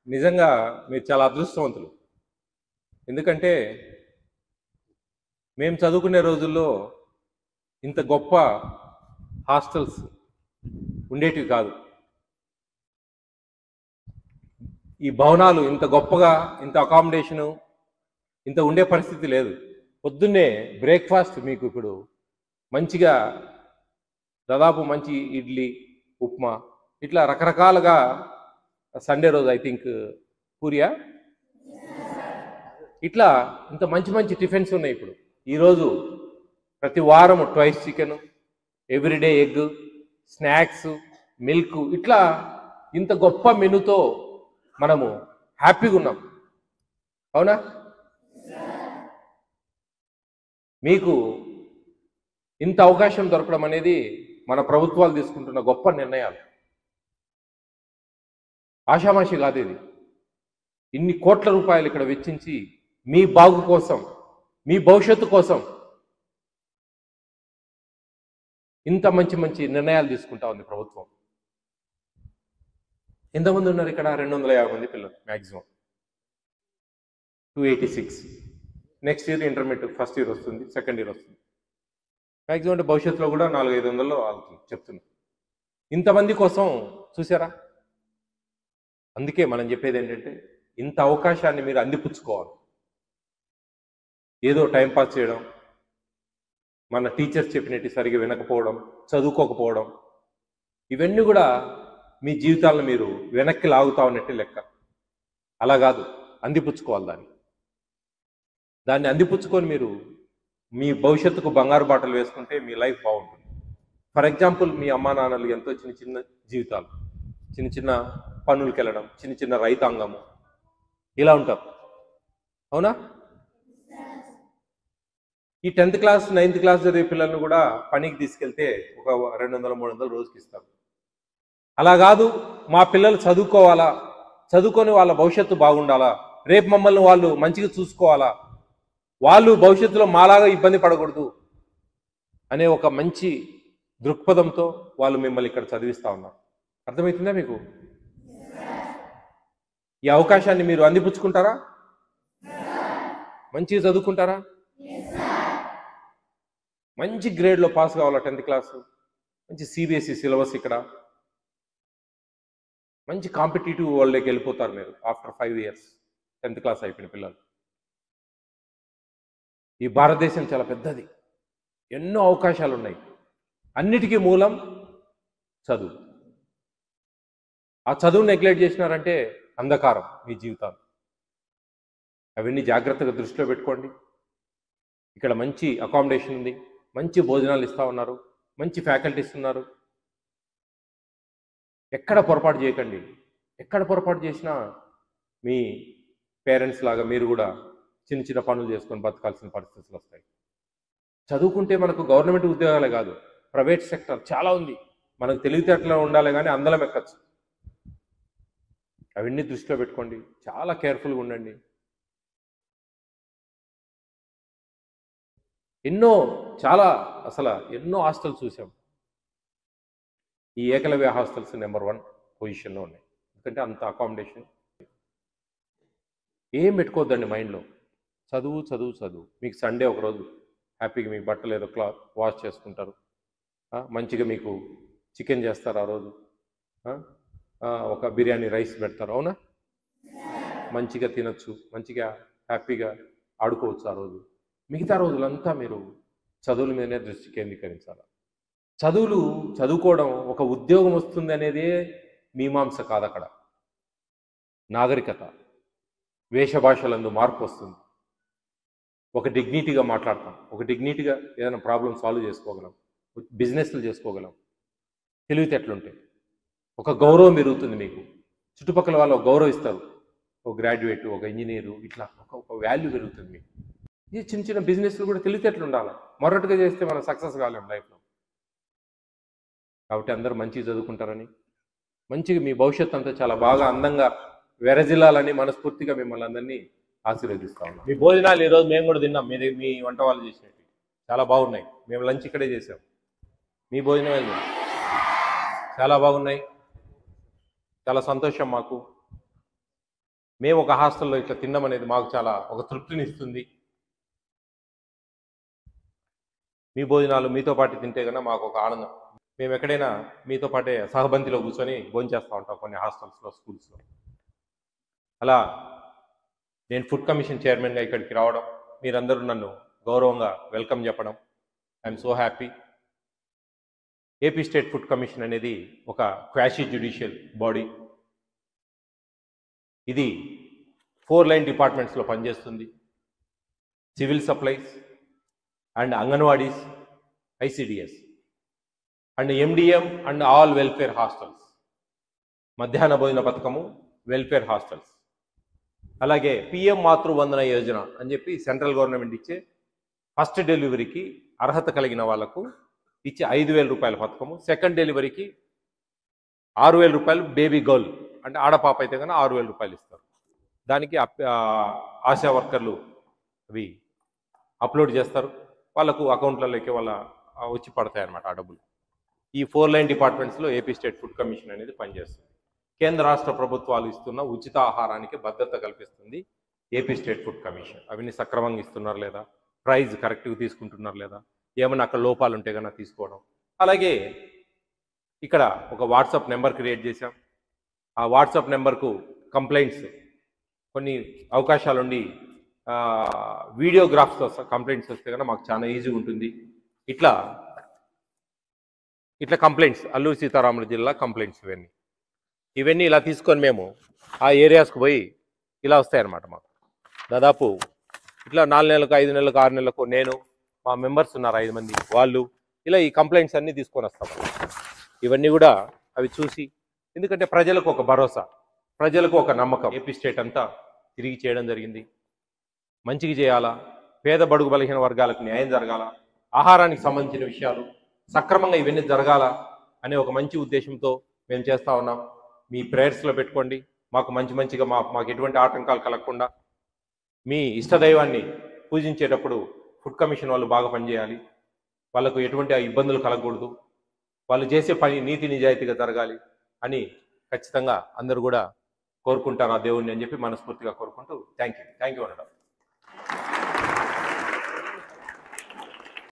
నిజంగా మీరు చాలా అదృష్టవంతులు. ఎందుకంటే మేము చదువుకునే రోజుల్లో ఇంత గొప్ప హాస్టల్స్ ఉండేటివి కాదు. ఈ భవనాలు ఇంత గొప్పగా, ఇంత అకామిడేషను, ఇంత ఉండే పరిస్థితి లేదు. పొద్దున్నే బ్రేక్ఫాస్ట్ మీకు ఇప్పుడు మంచిగా దాదాపు మంచి ఇడ్లీ, ఉప్మా, ఇట్లా రకరకాలుగా. సండే రోజు ఐ థింక్ పూరియా, ఇట్లా ఇంత మంచి మంచి టిఫిన్స్ ఉన్నాయి ఇప్పుడు. ఈరోజు ప్రతి వారం twice chicken, everyday egg, snacks, milk, ఇట్లా ఇంత గొప్ప మెనూతో మనము హ్యాపీగా ఉన్నాం. అవునా? మీకు ఇంత అవకాశం దొరకడం అనేది మన ప్రభుత్వాలు తీసుకుంటున్న గొప్ప నిర్ణయాలు. ఆషామాషి కాదు ఇది. ఇన్ని కోట్ల రూపాయలు ఇక్కడ వెచ్చించి మీ బాగు కోసం, మీ భవిష్యత్తు కోసం ఇంత మంచి మంచి నిర్ణయాలు తీసుకుంటా ఉంది ప్రభుత్వం. ఎంతమంది ఉన్నారు ఇక్కడ? 250 మంది పిల్లలు maximum. 286. Next year intermediate first year వస్తుంది, సెకండ్ ఇయర్ వస్తుంది. మ్యాక్సిమం అంటే భవిష్యత్తులో కూడా 400-500 అవుతుంది చెప్తున్నా. ఇంతమంది కోసం చూసారా? అందుకే మనం చెప్పేది ఏంటంటే ఇంత అవకాశాన్ని మీరు అందిపుచ్చుకోవాలి. ఏదో టైంపాస్ చేయడం, మన టీచర్స్ చెప్పినట్టు సరిగా వినకపోవడం, చదువుకోకపోవడం, ఇవన్నీ కూడా మీ జీవితాలను మీరు వెనక్కి లాగుతా ఉన్నట్టే లెక్క. అలా కాదు, అందిపుచ్చుకోవాలి దాన్ని అందిపుచ్చుకొని మీరు మీ భవిష్యత్తుకు బంగారు బాటలు వేసుకుంటే మీ లైఫ్ బాగుంటుంది. ఫర్ ఎగ్జాంపుల్, మీ అమ్మా నాన్నలు ఎంతో చిన్న చిన్న జీవితాలు, చిన్న చిన్న పనులకు వెళ్ళడం, చిన్న చిన్న రైతాంగము, ఇలా ఉంటారు. అవునా? ఈ 10th క్లాస్ 9th క్లాస్ చదివే పిల్లలను కూడా పనికి తీసుకెళ్తే ఒక 200-300 రోజుకి ఇస్తారు. అలా కాదు, మా పిల్లలు చదువుకోవాలా, చదువుకొని వాళ్ళ భవిష్యత్తు బాగుండాలా, రేపు మమ్మల్ని వాళ్ళు మంచిగా చూసుకోవాలా, వాళ్ళు భవిష్యత్తులో మాలాగా ఇబ్బంది పడకూడదు అనే ఒక మంచి దృక్పథంతో వాళ్ళు మిమ్మల్ని ఇక్కడ చదివిస్తూ ఉన్నారు. అర్థమవుతుందా మీకు? ఈ అవకాశాన్ని మీరు అందిపుచ్చుకుంటారా? మంచిగా చదువుకుంటారా? మంచి గ్రేడ్లో పాస్ కావాలా 10th క్లాస్, మంచి సిబిఎస్ఈ సిలబస్, ఇక్కడ మంచి కాంపిటేటివ్ వరల్డ్లోకి వెళ్ళిపోతారు మీరు ఆఫ్టర్ 5 years 10th క్లాస్ అయిపోయిన పిల్లలు. ఈ భారతదేశం చాలా పెద్దది, ఎన్నో అవకాశాలు ఉన్నాయి. అన్నిటికీ మూలం చదువు. ఆ చదువు నెగ్లెక్ట్ చేసినారంటే అంధకారం మీ జీవితాలు. అవన్నీ జాగ్రత్తగా దృష్టిలో పెట్టుకోండి. ఇక్కడ మంచి అకామిడేషన్ ఉంది, మంచి భోజనాలు ఇస్తూ ఉన్నారు, మంచి ఫ్యాకల్టీస్ ఉన్నారు. ఎక్కడ పొరపాటు చేయకండి. ఎక్కడ పొరపాటు చేసినా మీ పేరెంట్స్ లాగా మీరు కూడా చిన్న చిన్న పనులు చేసుకొని బతకాల్సిన పరిస్థితులు వస్తాయి. చదువుకుంటే మనకు గవర్నమెంట్ ఉద్యోగాలే కాదు, ప్రైవేట్ సెక్టర్ చాలా ఉంది. మనకు తెలివితేటలో ఉండాలి కానీ అందలం ఎక్కచ్చు. అవన్నీ దృష్టిలో పెట్టుకోండి, చాలా కేర్ఫుల్గా ఉండండి. ఎన్నో హాస్టల్స్ చూసాం. ఈ ఏకలవ్య హాస్టల్స్ నెంబర్ 1 పొజిషన్లో ఉన్నాయి. ఎందుకంటే అంత అకామిడేషన్. ఏం పెట్టుకోవద్దండి మైండ్లో. చదువు చదువు చదువు. మీకు సండే ఒకరోజు హ్యాపీగా మీకు బట్టలు ఏదో వాష్ చేసుకుంటారు, మంచిగా మీకు చికెన్ చేస్తారు, ఆ రోజు ఒక బిర్యానీ రైస్ పెడతారు, అవునా? మంచిగా తినచ్చు, మంచిగా హ్యాపీగా ఆడుకోవచ్చు ఆ రోజు. మిగతా రోజులంతా మీరు చదువుల మీదనే దృష్టి కేంద్రీకరించాలి. చదువుకోవడం ఒక ఉద్యోగం వస్తుంది అనేదే మీమాంస కాదు. అక్కడ నాగరికత, వేషభాషలందు మార్పు వస్తుంది. ఒక డిగ్నిటీగా మాట్లాడతాం, ఒక డిగ్నిటీగా ఏదైనా ప్రాబ్లం సాల్వ్ చేసుకోగలం, బిజినెస్లు చేసుకోగలం. తెలివితేటలుంటాయి, ఒక గౌరవం పెరుగుతుంది. మీకు చుట్టుపక్కల వాళ్ళు ఒక గౌరవం ఇస్తారు, ఒక గ్రాడ్యుయేట్, ఒక ఇంజనీరు, ఇట్లా ఒక వాల్యూ పెరుగుతుంది మీకు. ఈ చిన్న చిన్న బిజినెస్లు కూడా తెలివితేటలు ఉండాలి. మొరటుగా చేస్తే మనం సక్సెస్ కాలేం లైఫ్లో. కాబట్టి అందరూ మంచిగా చదువుకుంటారని, మంచిగా మీ భవిష్యత్తు అంతా చాలా బాగా అందంగా వెరజిల్లాలని మనస్ఫూర్తిగా మిమ్మల్ని అందరినీ ఆశీర్వదిస్తా ఉన్నాం. మీ భోజనాలు ఈరోజు మేము కూడా తిన్నాం, మీ వంట వాళ్ళు చేసినట్టు చాలా బాగున్నాయి. మేము లంచ్ ఇక్కడే చేసాం, మీ భోజనం చాలా బాగున్నాయి. చాలా సంతోషం మాకు. మేము ఒక హాస్టల్లో ఇట్లా తినడం అనేది మాకు చాలా ఒక తృప్తిని ఇస్తుంది. మీ భోజనాలు మీతో పాటు తింటే కన్నా మాకు ఒక ఆనందం. మేము ఎక్కడైనా మీతో పాటే సహబంతిలో కూర్చొని భోంచేస్తూ ఉంటాం కొన్ని హాస్టల్స్లో, స్కూల్స్లో. అలా నేను ఫుడ్ కమిషన్ చైర్మన్గా ఇక్కడికి రావడం, మీరందరూ నన్ను గౌరవంగా వెల్కమ్ చెప్పడం, I'm so happy. AP state food commission అనేది ఒక క్వాషీ జ్యుడిషియల్ బాడీ. ఇది 4 లైన్ డిపార్ట్మెంట్స్లో పనిచేస్తుంది. Civil supplies and anganwadis, ICDS and MDM and all welfare hostels, మధ్యాహ్న భోజన పథకము, వెల్ఫేర్ హాస్టల్స్. అలాగే పిఎం మాతృవందన యోజన అని చెప్పి సెంట్రల్ గవర్నమెంట్ ఇచ్చే ఫస్ట్ డెలివరీకి అర్హత కలిగిన వాళ్లకు ఇచ్చే 5,000 రూపాయల పథకము. సెకండ్ డెలివరీకి 6,000 రూపాయలు. బేబీ గర్ల్ అంటే ఆడపాప అయితే కన్నా 6,000 రూపాయలు ఇస్తారు. దానికి ఆశా వర్కర్లు అవి అప్లోడ్ చేస్తారు, వాళ్ళకు అకౌంట్లలోకి వాళ్ళ వచ్చి పడతాయి అన్నమాట ఆ డబ్బులు. ఈ 4 లైన్ డిపార్ట్మెంట్స్లో ఏపీ స్టేట్ ఫుడ్ కమిషన్ అనేది పనిచేస్తుంది. కేంద్ర రాష్ట్ర ప్రభుత్వాలు ఇస్తున్న ఉచిత ఆహారానికి భద్రత కల్పిస్తుంది ఏపీ స్టేట్ ఫుడ్ కమిషన్. అవన్నీ సక్రమంగా ఇస్తున్నారు లేదా, ప్రైజ్ కరెక్ట్గా తీసుకుంటున్నారు లేదా, ఏమైనా అక్కడ లోపాలు ఉంటే కన్నా తీసుకోవడం. అలాగే ఇక్కడ ఒక వాట్సాప్ నెంబర్ క్రియేట్ చేశాం. ఆ వాట్సాప్ నెంబర్కు కంప్లైంట్స్, కొన్ని అవకాశాలుండి వీడియోగ్రాఫ్స్తో కంప్లైంట్స్ వస్తే కన్నా మాకు చాలా ఈజీగా ఉంటుంది. ఇట్లా కంప్లైంట్స్, అల్లూరు సీతారాముల జిల్లా కంప్లైంట్స్ ఇవన్నీ ఇలా తీసుకొని మేము ఆ ఏరియాస్కి పోయి ఇలా వస్తాయన్నమాట. మాకు దాదాపు ఇట్లా 4 నెలలకు, 5 నెలలకు, 6 నెలలకు నేను, మా మెంబర్స్ ఉన్నారు 5 మంది, వాళ్ళు ఇలా ఈ కంప్లైంట్స్ అన్నీ తీసుకొని వస్తాం. ఇవన్నీ కూడా అవి చూసి, ఎందుకంటే ప్రజలకు ఒక భరోసా, ప్రజలకు ఒక నమ్మకం. ఏపీ స్టేట్ అంతా తిరిగి చేయడం జరిగింది. మంచిగా చేయాలా, పేద బడుగు బలహీన వర్గాలకు న్యాయం జరగాల, ఆహారానికి సంబంధించిన విషయాలు సక్రమంగా ఇవన్నీ జరగాల అనే ఒక మంచి ఉద్దేశంతో మేము చేస్తూ ఉన్నాం. మీ ప్రేయర్స్లో పెట్టుకోండి. మాకు మంచిగా మాకు ఎటువంటి ఆటంకాలు కలగకుండా, మీ ఇష్టదైవాన్ని పూజించేటప్పుడు ఫుడ్ కమిషన్ వాళ్ళు బాగా పనిచేయాలి, వాళ్ళకు ఎటువంటి ఇబ్బందులు కలగకూడదు, వాళ్ళు చేసే పని నీతి నిజాయితీగా జరగాలి అని ఖచ్చితంగా అందరూ కూడా కోరుకుంటారు ఆ దేవుణ్ణి అని చెప్పి మనస్ఫూర్తిగా కోరుకుంటూ థ్యాంక్ యూ అనడం.